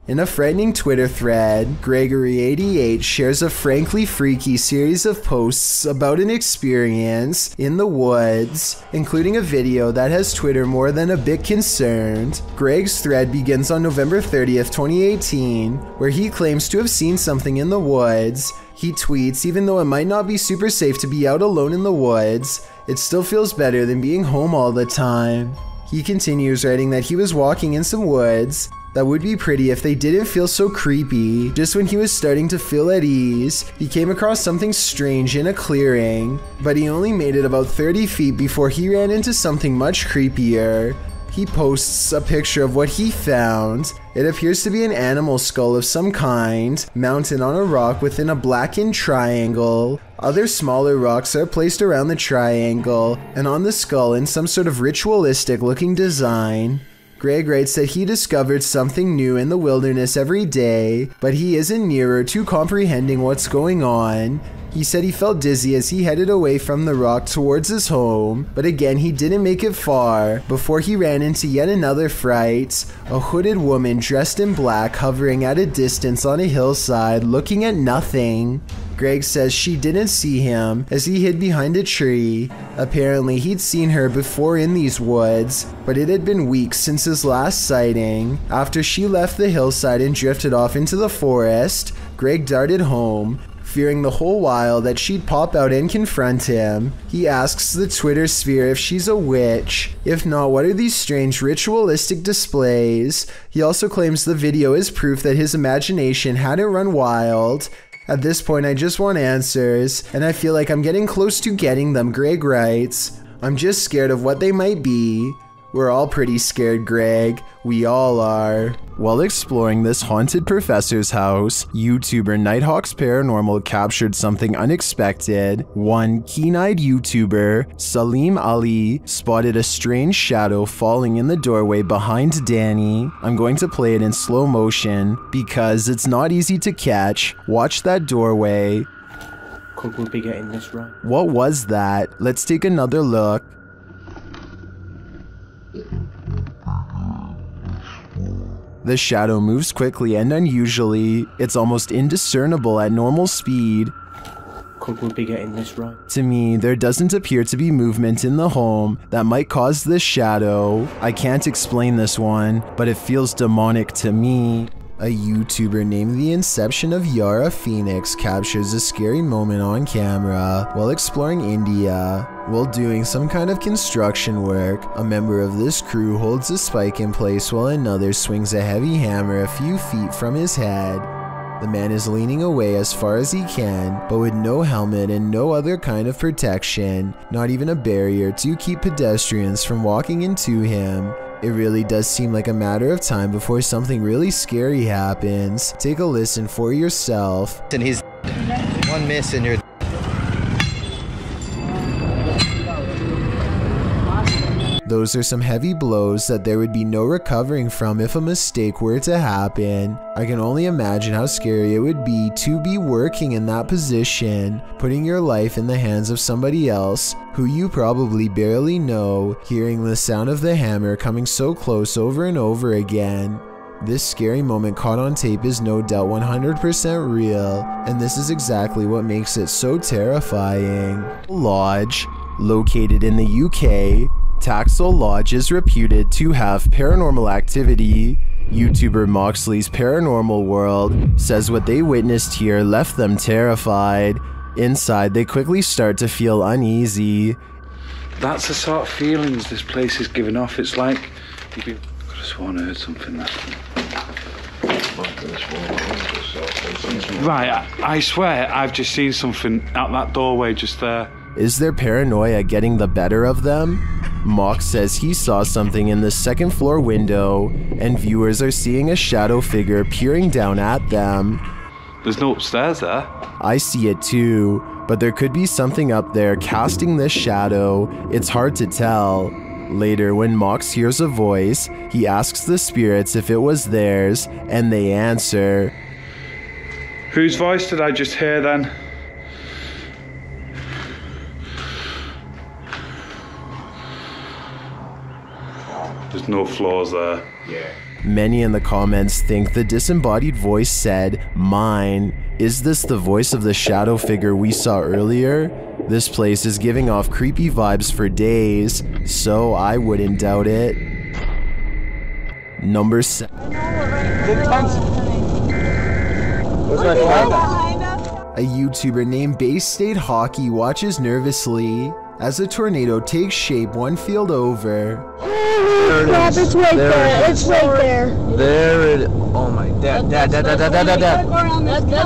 In a frightening Twitter thread, Gregory88 shares a frankly freaky series of posts about an experience in the woods, including a video that has Twitter more than a bit concerned. Greg's thread begins on November 30th, 2018, where he claims to have seen something in the woods. He tweets, "Even though it might not be super safe to be out alone in the woods, it still feels better than being home all the time." He continues writing that he was walking in some woods that would be pretty if they didn't feel so creepy. Just when he was starting to feel at ease, he came across something strange in a clearing, but he only made it about 30 feet before he ran into something much creepier. He posts a picture of what he found. It appears to be an animal skull of some kind, mounted on a rock within a blackened triangle. Other smaller rocks are placed around the triangle, and on the skull in some sort of ritualistic looking design. Greg writes that he discovered something new in the wilderness every day, but he isn't nearer to comprehending what's going on. He said he felt dizzy as he headed away from the rock towards his home, but again he didn't make it far before he ran into yet another fright, a hooded woman dressed in black hovering at a distance on a hillside looking at nothing. Greg says she didn't see him as he hid behind a tree. Apparently he'd seen her before in these woods, but it had been weeks since his last sighting. After she left the hillside and drifted off into the forest, Greg darted home, fearing the whole while that she'd pop out and confront him. He asks the Twitter sphere if she's a witch. If not, what are these strange ritualistic displays? He also claims the video is proof that his imagination hadn't run wild. At this point, I just want answers, and I feel like I'm getting close to getting them, Greg writes. I'm just scared of what they might be. We're all pretty scared, Greg. We all are. While exploring this haunted professor's house, YouTuber Nighthawks Paranormal captured something unexpected. One keen-eyed YouTuber, Salim Ali, spotted a strange shadow falling in the doorway behind Danny. I'm going to play it in slow motion because it's not easy to catch. Watch that doorway. Could we be getting this right? What was that? Let's take another look. The shadow moves quickly and unusually. It's almost indiscernible at normal speed. Could we be getting this right? To me, there doesn't appear to be movement in the home that might cause this shadow. I can't explain this one, but it feels demonic to me. A YouTuber named The Inception of Yara Phoenix captures a scary moment on camera while exploring India. While doing some kind of construction work, a member of this crew holds a spike in place while another swings a heavy hammer a few feet from his head. The man is leaning away as far as he can, but with no helmet and no other kind of protection, not even a barrier to keep pedestrians from walking into him. It really does seem like a matter of time before something really scary happens. Take a listen for yourself. And he's one miss and you're... Those are some heavy blows that there would be no recovering from if a mistake were to happen. I can only imagine how scary it would be to be working in that position, putting your life in the hands of somebody else who you probably barely know, hearing the sound of the hammer coming so close over and over again. This scary moment caught on tape is no doubt 100% real, and this is exactly what makes it so terrifying. Lodge, located in the UK, Taxel Lodge is reputed to have paranormal activity. YouTuber Moxley's Paranormal World says what they witnessed here left them terrified. Inside, they quickly start to feel uneasy. That's the sort of feelings this place is giving off. It's like I could have sworn I heard something there. Right, I swear I've just seen something out that doorway just there. Is their paranoia getting the better of them? Mox says he saw something in the second floor window, and viewers are seeing a shadow figure peering down at them. There's no upstairs there. I see it too, but there could be something up there casting this shadow. It's hard to tell. Later, when Mox hears a voice, he asks the spirits if it was theirs, and they answer. Whose voice did I just hear then? There's no floors there. Yeah. Many in the comments think the disembodied voice said, "Mine. Is this the voice of the shadow figure we saw earlier? This place is giving off creepy vibes for days, so I wouldn't doubt it." Number 7. A YouTuber named Bay State Hockey watches nervously as a tornado takes shape one field over. Crap, it's right there. It's right there. There it is. Oh my dad. That's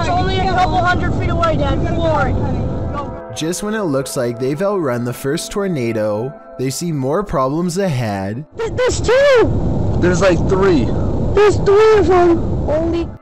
only a couple hundred feet away, Dad. For it. Just when it looks like they've outrun the first tornado, they see more problems ahead. There's 2. There's like 3. There's 3 of them.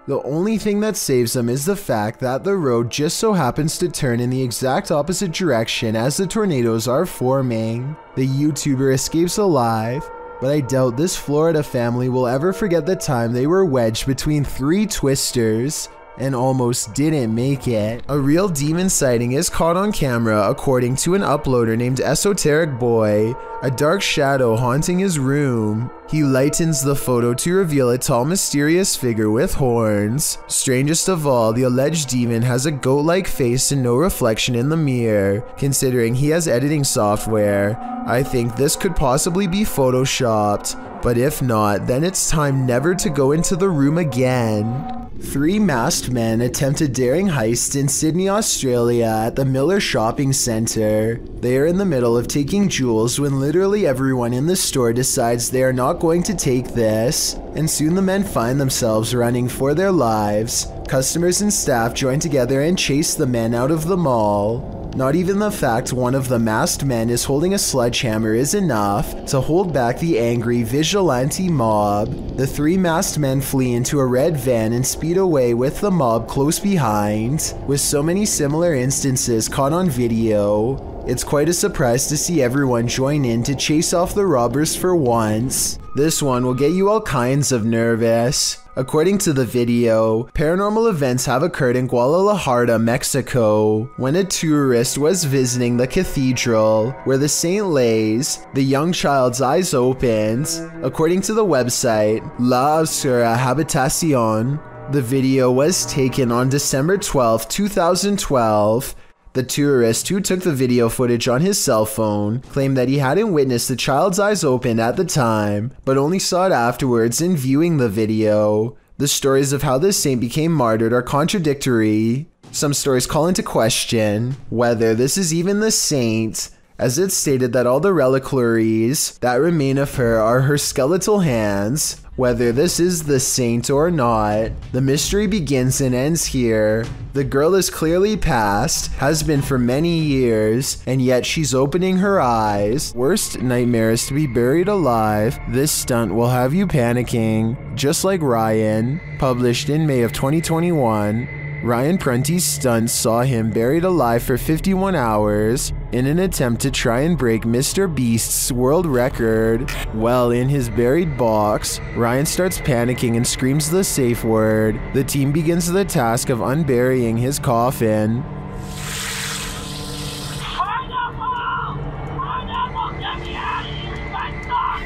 The only thing that saves them is the fact that the road just so happens to turn in the exact opposite direction as the tornadoes are forming. The YouTuber escapes alive, but I doubt this Florida family will ever forget the time they were wedged between 3 twisters and almost didn't make it. A real demon sighting is caught on camera according to an uploader named Esoteric Boy, a dark shadow haunting his room. He lightens the photo to reveal a tall mysterious figure with horns. Strangest of all, the alleged demon has a goat-like face and no reflection in the mirror. Considering he has editing software, I think this could possibly be photoshopped, but if not, then it's time never to go into the room again. 3 masked men attempt a daring heist in Sydney, Australia at the Miller Shopping Centre. They are in the middle of taking jewels when literally everyone in the store decides they are not going to take this, and soon the men find themselves running for their lives. Customers and staff join together and chase the men out of the mall. Not even the fact one of the masked men is holding a sledgehammer is enough to hold back the angry vigilante mob. The 3 masked men flee into a red van and speed away with the mob close behind. With so many similar instances caught on video, it's quite a surprise to see everyone join in to chase off the robbers for once. This one will get you all kinds of nervous. According to the video, paranormal events have occurred in Guadalajara, Mexico, when a tourist was visiting the cathedral where the saint lays. The young child's eyes opened. According to the website La Oscura Habitación, the video was taken on December 12, 2012. The tourist who took the video footage on his cell phone claimed that he hadn't witnessed the child's eyes open at the time, but only saw it afterwards in viewing the video. The stories of how this saint became martyred are contradictory. Some stories call into question whether this is even the saint, as it's stated that all the reliquaries that remain of her are her skeletal hands. Whether this is the saint or not, the mystery begins and ends here. The girl is clearly past, has been for many years, and yet she's opening her eyes. Worst nightmare is to be buried alive. This stunt will have you panicking, just like Ryan. Published in May of 2021, Ryan Prunty's stunt saw him buried alive for 51 hours in an attempt to try and break Mr. Beast's world record. Well, in his buried box, Ryan starts panicking and screams the safe word. The team begins the task of unburying his coffin.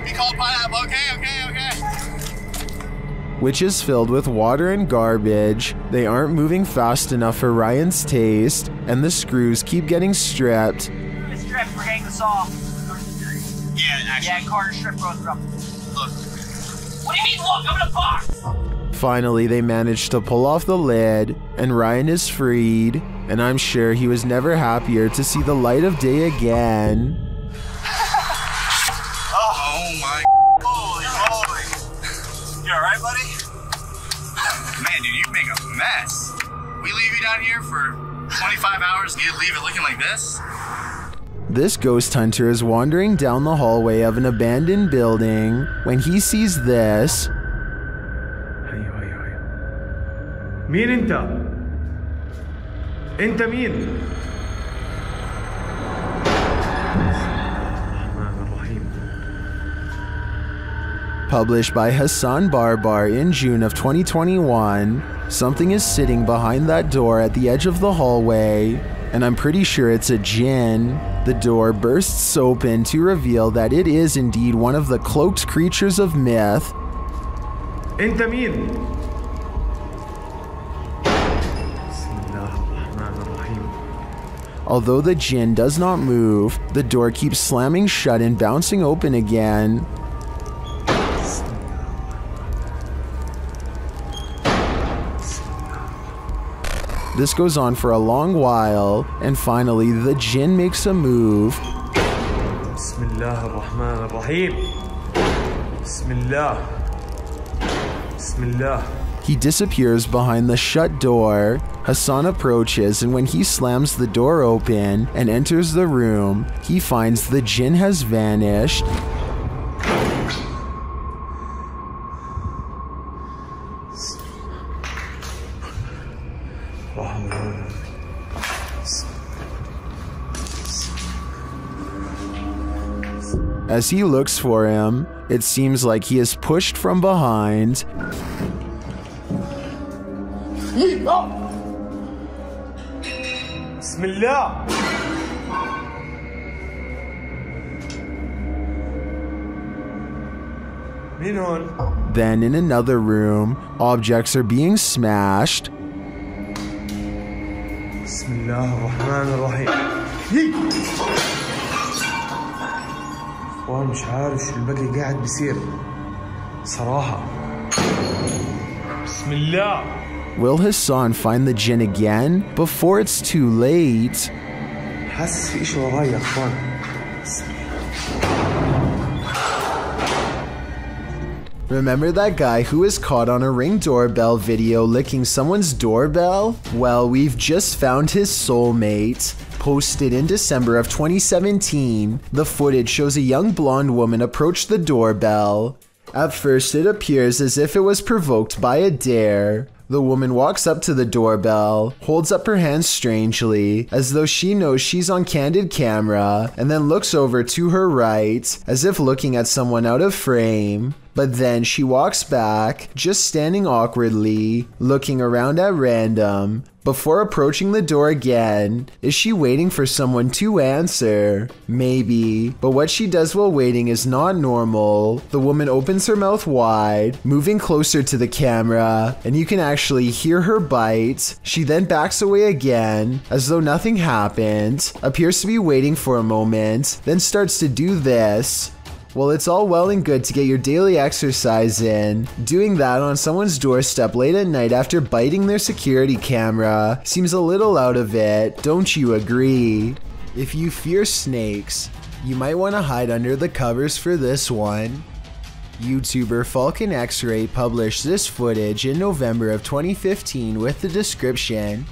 He called pineapple. Okay. Which is filled with water and garbage. They aren't moving fast enough for Ryan's taste, and the screws keep getting stripped. It's stripped. We're getting the saw. Yeah, actually. Yeah, Carter stripped both of them. Look. What do you mean, look? I'm in a box. Finally, they managed to pull off the lid, and Ryan is freed, and I'm sure he was never happier to see the light of day again. Oh my. Holy moly. You alright, buddy? Man, dude, you make a mess. We leave you down here for 25 hours and you leave it looking like this? This ghost hunter is wandering down the hallway of an abandoned building when he sees this. مين انت؟ انت مين؟ Published by Hassan Barbar in June of 2021, something is sitting behind that door at the edge of the hallway, and I'm pretty sure it's a djinn. The door bursts open to reveal that it is indeed one of the cloaked creatures of myth. انت مين؟ بسم الله الرحمن الرحيم. Although the jinn does not move, the door keeps slamming shut and bouncing open again. This goes on for a long while, and finally the jinn makes a move. Bismillah ar-Rahman ar-Rahim. Bismillah. Bismillah. He disappears behind the shut door. Hassan approaches, and when he slams the door open and enters the room, he finds the jinn has vanished. As he looks for him, it seems like he is pushed from behind. Bismillah. Then in another room, objects are being smashed. Bismillah ar-Rahman ar-Rahim. مش عارف شو الباقي قاعد بيصير صراحة. بسم الله. Will Hassan find the jinn again before it's too late? حاسس في إشي وراي يا أخوان. Remember that guy who was caught on a Ring doorbell video licking someone's doorbell? Well, we've just found his soulmate. Posted in December of 2017, the footage shows a young blonde woman approach the doorbell. At first, it appears as if it was provoked by a dare. The woman walks up to the doorbell, holds up her hands strangely, as though she knows she's on candid camera, and then looks over to her right, as if looking at someone out of frame. But then she walks back, just standing awkwardly, looking around at random, before approaching the door again. Is she waiting for someone to answer? Maybe, but what she does while waiting is not normal. The woman opens her mouth wide, moving closer to the camera, and you can actually hear her bite. She then backs away again, as though nothing happened, appears to be waiting for a moment, then starts to do this. Well, it's all well and good to get your daily exercise in. Doing that on someone's doorstep late at night after biting their security camera seems a little out of it, don't you agree? If you fear snakes, you might want to hide under the covers for this one. YouTuber Falcon X-Ray published this footage in November of 2015 with the description: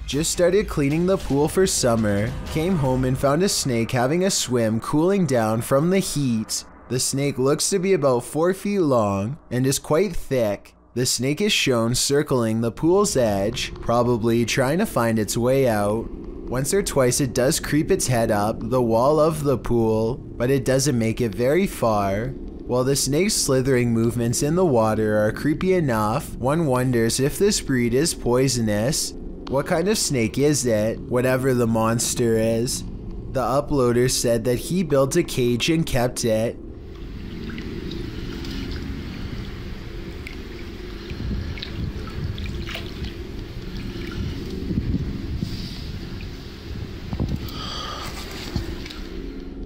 just started cleaning the pool for summer, came home and found a snake having a swim cooling down from the heat. The snake looks to be about 4 feet long and is quite thick. The snake is shown circling the pool's edge, probably trying to find its way out. Once or twice it does creep its head up the wall of the pool, but it doesn't make it very far. While the snake's slithering movements in the water are creepy enough, one wonders if this breed is poisonous. What kind of snake is it, whatever the monster is? The uploader said that he built a cage and kept it.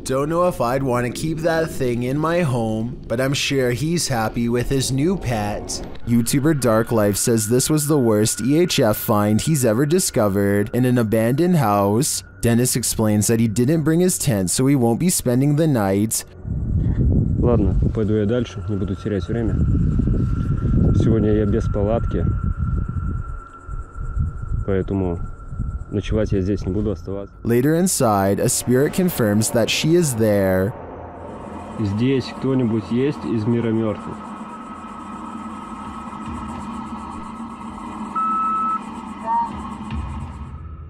Don't know if I'd want to keep that thing in my home, but I'm sure he's happy with his new pet. YouTuber Dark Life says this was the worst EHF find he's ever discovered in an abandoned house. Dennis explains that he didn't bring his tent, so he won't be spending the night. Ладно, пойду я дальше, не буду терять время. Сегодня я без палатки, поэтому ночевать я здесь не буду оставаться. Later inside, a spirit confirms that she is there. Здесь кто-нибудь есть из мира мертвых?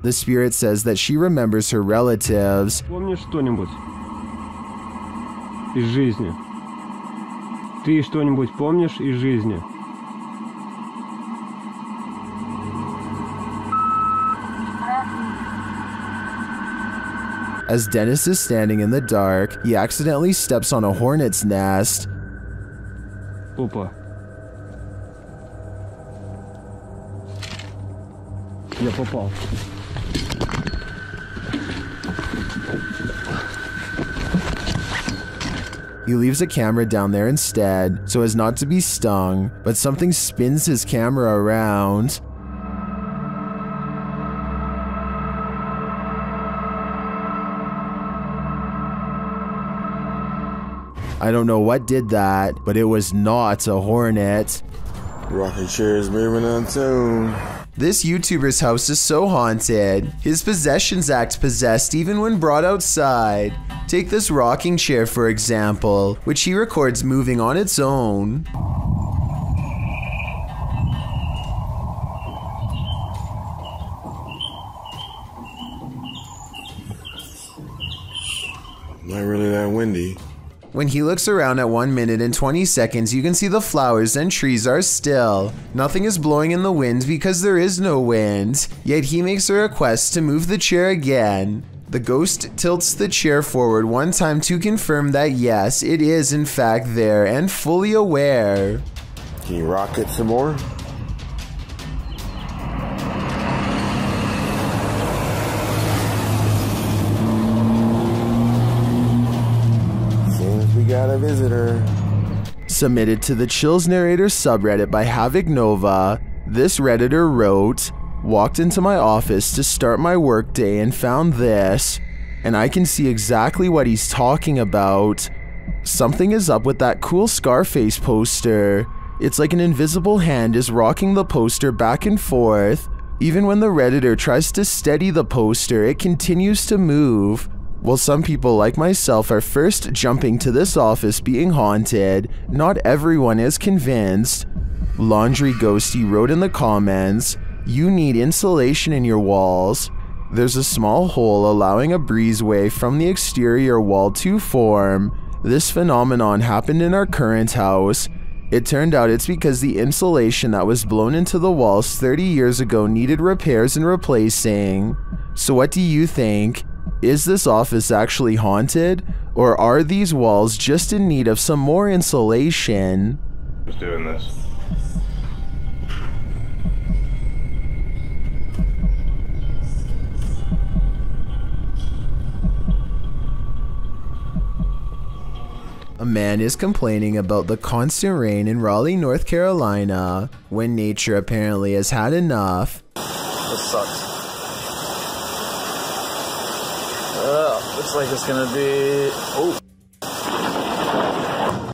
The spirit says that she remembers her relatives. Помнишь что-нибудь из жизни? Ты что-нибудь помнишь из жизни? As Dennis is standing in the dark, he accidentally steps on a hornet's nest. Опа. Я попал. He leaves a camera down there instead, so as not to be stung, but something spins his camera around. I don't know what did that, but it was not a hornet. Rocking chairs moving on tune. This YouTuber's house is so haunted, his possessions act possessed even when brought outside. Take this rocking chair for example, which he records moving on its own. Not really that windy. When he looks around at 1 minute and 20 seconds, you can see the flowers and trees are still. Nothing is blowing in the wind because there is no wind, yet he makes a request to move the chair again. The ghost tilts the chair forward one time to confirm that yes, it is in fact there and fully aware. Can you rock it some more? We got a visitor. Submitted to the Chills Narrator subreddit by Havoc Nova, this redditor wrote, "Walked into my office to start my workday and found this, and I can see exactly what he's talking about. Something is up with that cool Scarface poster. It's like an invisible hand is rocking the poster back and forth. Even when the redditor tries to steady the poster, it continues to move. While some people like myself are first jumping to this office being haunted, not everyone is convinced." Laundry Ghosty wrote in the comments, "You need insulation in your walls. There's a small hole allowing a breezeway from the exterior wall to form. This phenomenon happened in our current house. It turned out it's because the insulation that was blown into the walls 30 years ago needed repairs and replacing. So what do you think? Is this office actually haunted, or are these walls just in need of some more insulation?" Who's doing this? A man is complaining about the constant rain in Raleigh, North Carolina, when nature apparently has had enough. This sucks. Looks like it's gonna be... Oh.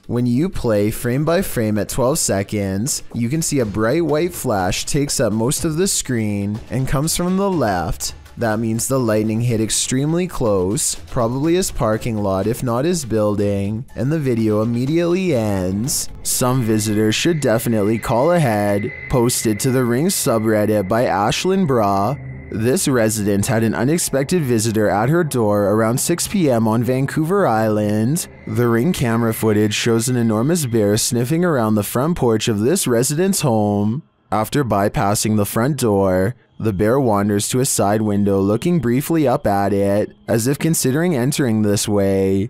When you play frame by frame at 12 seconds, you can see a bright white flash takes up most of the screen and comes from the left. That means the lightning hit extremely close, probably his parking lot if not his building, and the video immediately ends. Some visitors should definitely call ahead. Posted to the Ring subreddit by Ashlyn Bra. This resident had an unexpected visitor at her door around 6 p.m. on Vancouver Island. The Ring camera footage shows an enormous bear sniffing around the front porch of this resident's home. After bypassing the front door, the bear wanders to a side window looking briefly up at it, as if considering entering this way.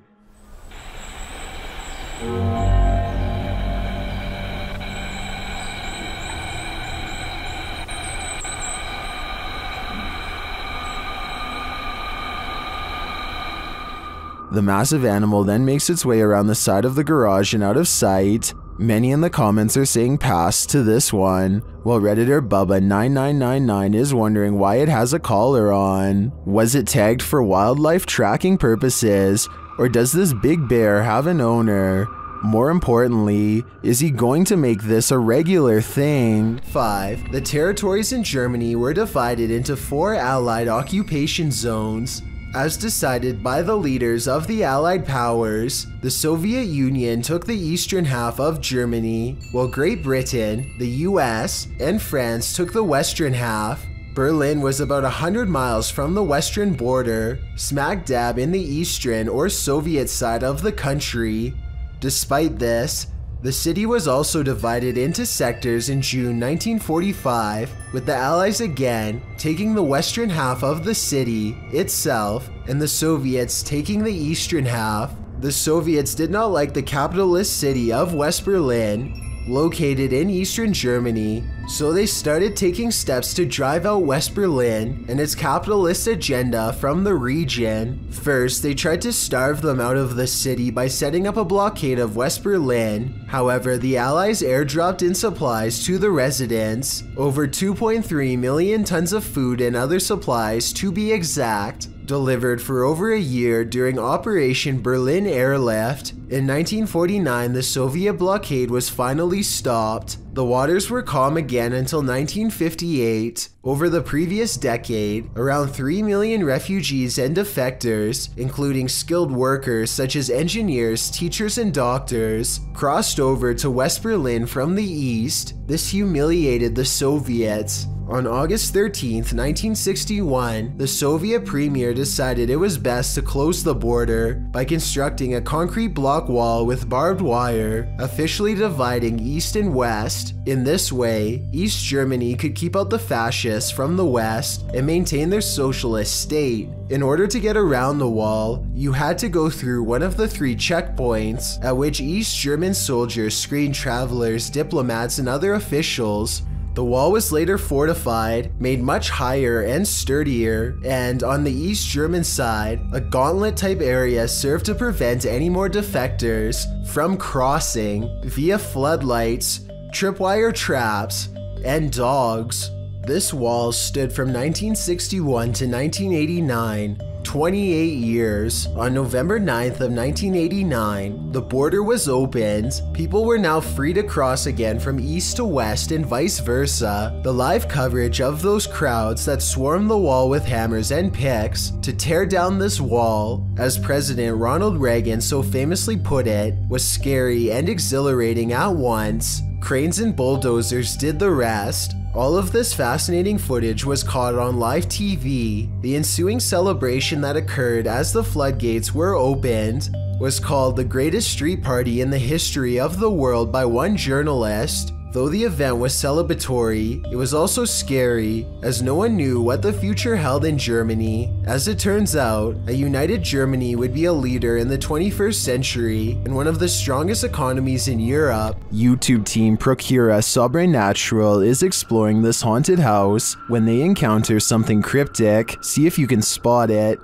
The massive animal then makes its way around the side of the garage and out of sight. Many in the comments are saying pass to this one, while Redditor Bubba9999 is wondering why it has a collar on. Was it tagged for wildlife tracking purposes, or does this big bear have an owner? More importantly, is he going to make this a regular thing? 5. The territories in Germany were divided into 4 Allied occupation zones. As decided by the leaders of the Allied powers, the Soviet Union took the eastern half of Germany, while Great Britain, the US, and France took the western half. Berlin was about 100 miles from the western border, smack dab in the eastern or Soviet side of the country. Despite this, the city was also divided into sectors in June 1945, with the Allies again taking the western half of the city itself and the Soviets taking the eastern half. The Soviets did not like the capitalist city of West Berlin, located in eastern Germany, so they started taking steps to drive out West Berlin and its capitalist agenda from the region. First, they tried to starve them out of the city by setting up a blockade of West Berlin. However, the Allies airdropped in supplies to the residents, over 2.3 million tons of food and other supplies to be exact, delivered for over a year during Operation Berlin Airlift. In 1949, the Soviet blockade was finally stopped. The waters were calm again until 1958. Over the previous decade, around 3 million refugees and defectors, including skilled workers such as engineers, teachers, and doctors, crossed over to West Berlin from the east. This humiliated the Soviets. On August 13, 1961, the Soviet premier decided it was best to close the border by constructing a concrete block wall with barbed wire, officially dividing East and West. In this way, East Germany could keep out the fascists from the West and maintain their socialist state. In order to get around the wall, you had to go through one of the 3 checkpoints, at which East German soldiers screened travelers, diplomats, and other officials. The wall was later fortified, made much higher and sturdier, and on the East German side, a gauntlet-type area served to prevent any more defectors from crossing via floodlights, tripwire traps, and dogs. This wall stood from 1961 to 1989, 28 years. On November 9th of 1989, the border was opened. People were now free to cross again from east to west and vice versa. The live coverage of those crowds that swarmed the wall with hammers and picks to tear down this wall, as President Ronald Reagan so famously put it, was scary and exhilarating at once. Cranes and bulldozers did the rest. All of this fascinating footage was caught on live TV. The ensuing celebration that occurred as the floodgates were opened was called the greatest street party in the history of the world by one journalist. Though the event was celebratory, it was also scary, as no one knew what the future held in Germany. As it turns out, a united Germany would be a leader in the 21st century and one of the strongest economies in Europe. YouTube team Procura Sobrenatural is exploring this haunted house. When they encounter something cryptic, see if you can spot it.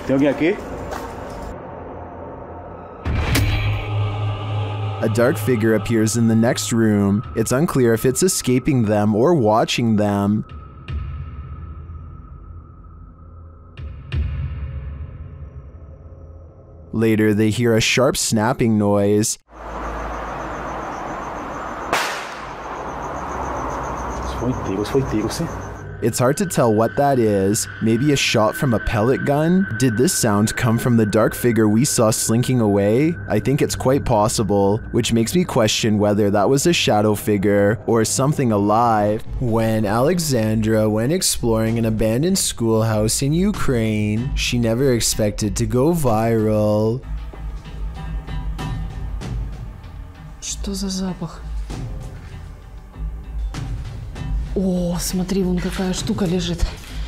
Tem alguém aqui? A dark figure appears in the next room. It's unclear if it's escaping them or watching them. Later, they hear a sharp snapping noise. It's hard to tell what that is. Maybe a shot from a pellet gun? Did this sound come from the dark figure we saw slinking away? I think it's quite possible, which makes me question whether that was a shadow figure or something alive. When Alexandra went exploring an abandoned schoolhouse in Ukraine, she never expected to go viral. Что за запах? О, смотри, вон какая штука лежит.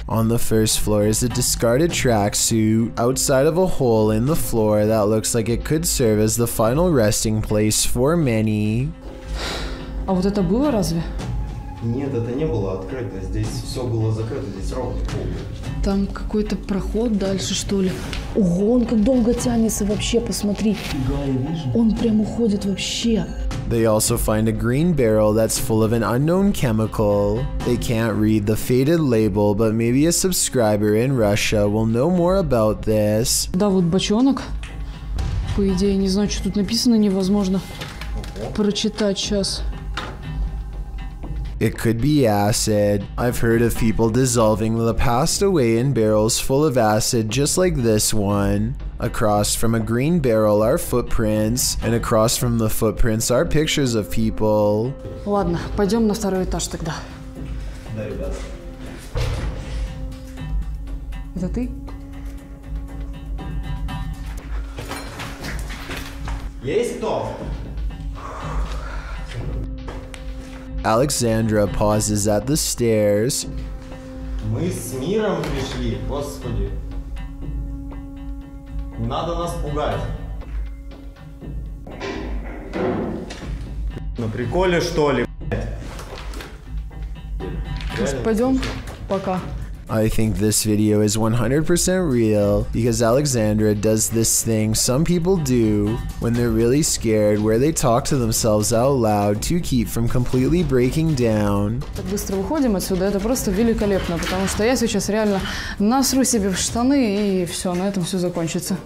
On the first floor is a discarded tracksuit outside of a hole in the floor that looks like it could serve as the final resting place for many. А вот это было разве? Нет, это не было открыто. Здесь все было закрыто, здесь ровно пол. Там какой-то проход дальше, что ли? Ого, он как долго тянется вообще, посмотри. Да, я вижу. Он прям уходит вообще. They also find a green barrel that's full of an unknown chemical. They can't read the faded label, but maybe a subscriber in Russia will know more about this. Да, вот бочонок. По идее, не знаю, что тут написано, невозможно прочитать сейчас. It could be acid. I've heard of people dissolving the past away in barrels full of acid just like this one. Across from a green barrel are footprints, and across from the footprints are pictures of people. Ладно, пойдем на второй этаж тогда. Да, ребят. Это ты? Есть кто? Alexandra pauses at the stairs. Мы с миром пришли, Господи. Не надо нас пугать. На приколе, что ли, блядь? Может, пойдем? Пока. I think this video is 100% real because Alexandra does this thing some people do when they're really scared, where they talk to themselves out loud to keep from completely breaking down. Так быстро выходим отсюда, это просто великолепно, потому что я сейчас реально насру себе в штаны и все, на этом все закончится.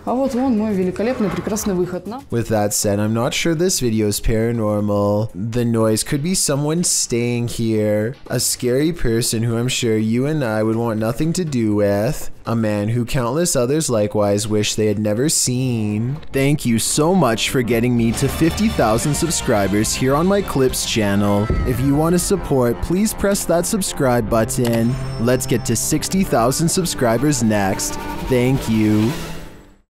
А вот вон мой великолепный, прекрасный выход на... With that said, I'm not sure this video is paranormal. The noise could be someone staying here, a scary person who I'm sure you and I would want nothing to do with, a man who countless others likewise wish they had never seen. Thank you so much for getting me to 50,000 subscribers here on my Clips channel. If you want to support, please press that subscribe button. Let's get to 60,000 subscribers next. Thank you.